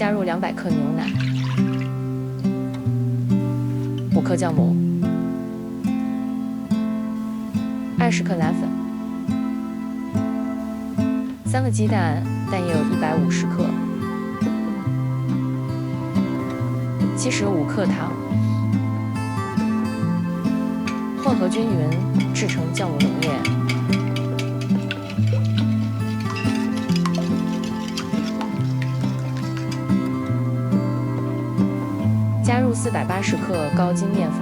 加入200克牛奶，5克酵母，20克奶粉，3个鸡蛋，但也有150克，75克糖，混合均匀，制成酵母浓液。加入480克高筋面粉，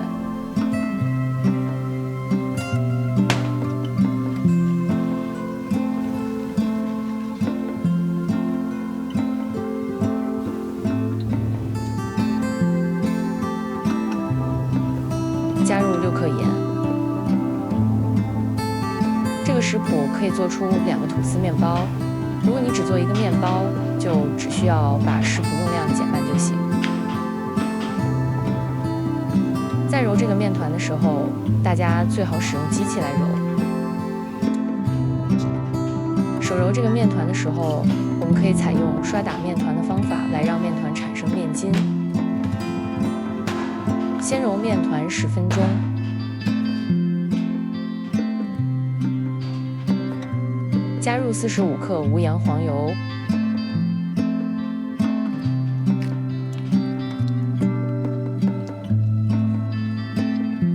加入6克盐。这个食谱可以做出2个吐司面包。如果你只做1个面包，就只需要把食谱用量减半就行。在揉这个面团的时候，大家最好使用机器来揉。手揉这个面团的时候，我们可以采用刷打面团的方法来让面团产生面筋。先揉面团10分钟，加入45克无盐黄油，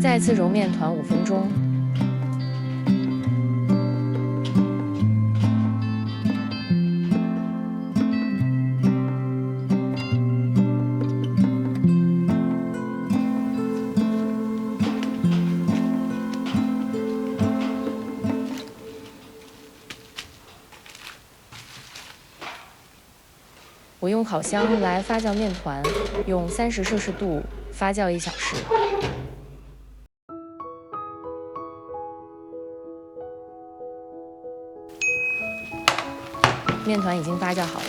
再次揉面团5分钟，我用烤箱来发酵面团，用30摄氏度发酵1小时。面团已经发酵好了，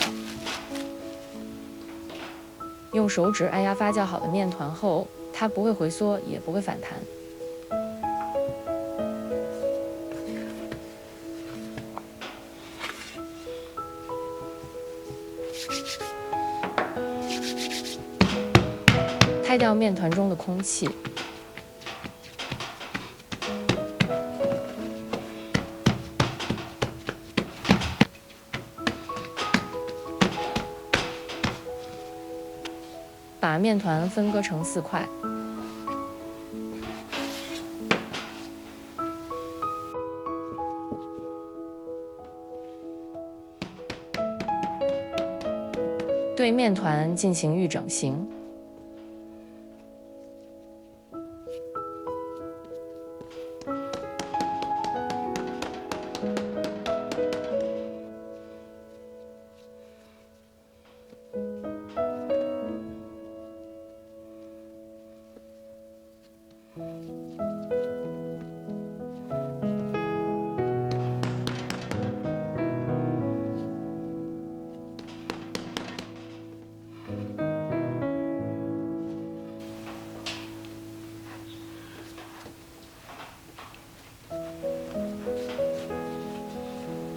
用手指按压发酵好的面团后，它不会回缩，也不会反弹。拍掉面团中的空气。把面团分割成4块。对面团进行预整形。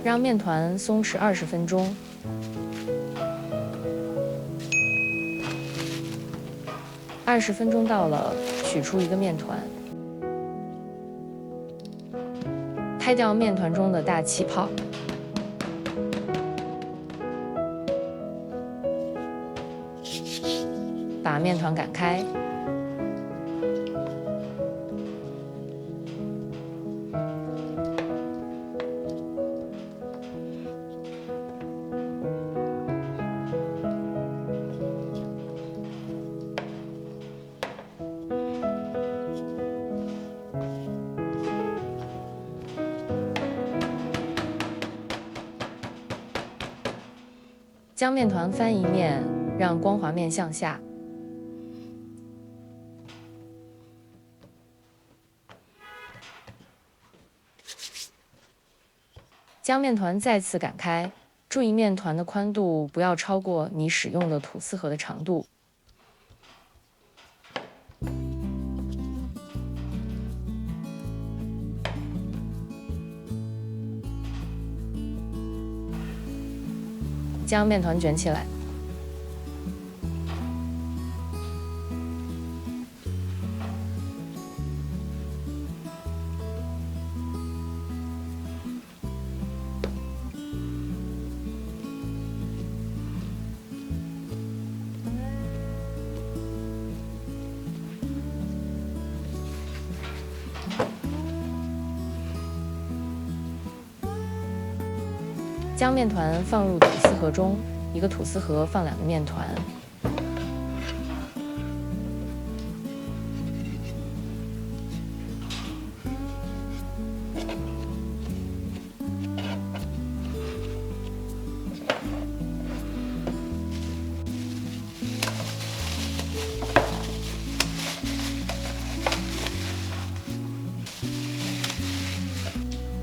让面团松弛20分钟。20分钟到了，取出一个面团，拍掉面团中的大气泡。把面团擀开。将面团翻一面，让光滑面向下。将面团再次擀开，注意面团的宽度不要超过你使用的吐司盒的长度。将面团卷起来，将面团放入吐司盒中，一个吐司盒放2个面团。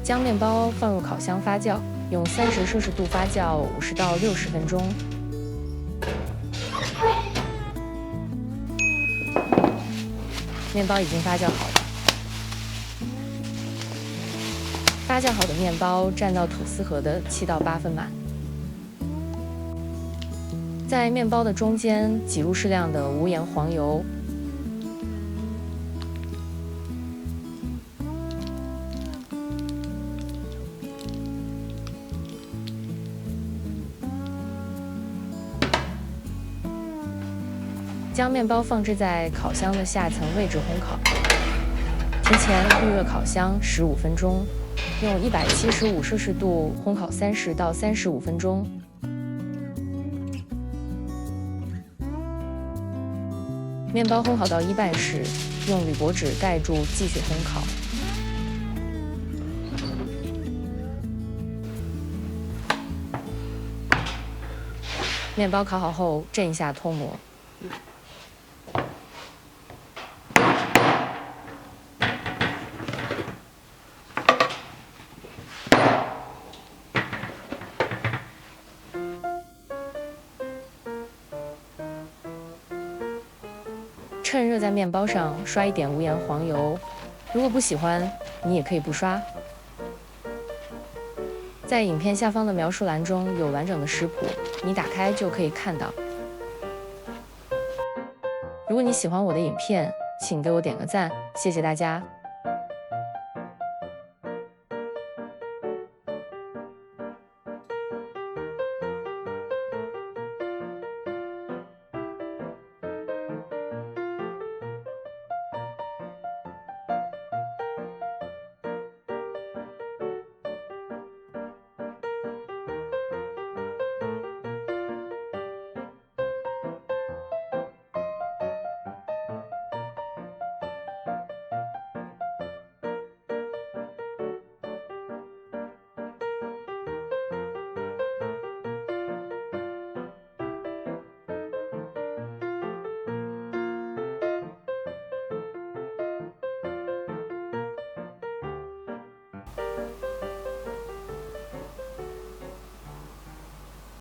将面包放入烤箱发酵，用30摄氏度发酵50到60分钟。面包已经发酵好了，发酵好的面包占到吐司盒的7到8分满。在面包的中间挤入适量的无盐黄油。将面包放置在烤箱的下层位置烘烤，提前预热烤箱15分钟，用175摄氏度烘烤30到35分钟。面包烘烤到一半时，用铝箔纸盖住，继续烘烤。面包烤好后，震一下脱模。趁热在面包上刷一点无盐黄油，如果不喜欢，你也可以不刷。在影片下方的描述栏中有完整的食谱，你打开就可以看到。如果你喜欢我的影片，请给我点个赞，谢谢大家。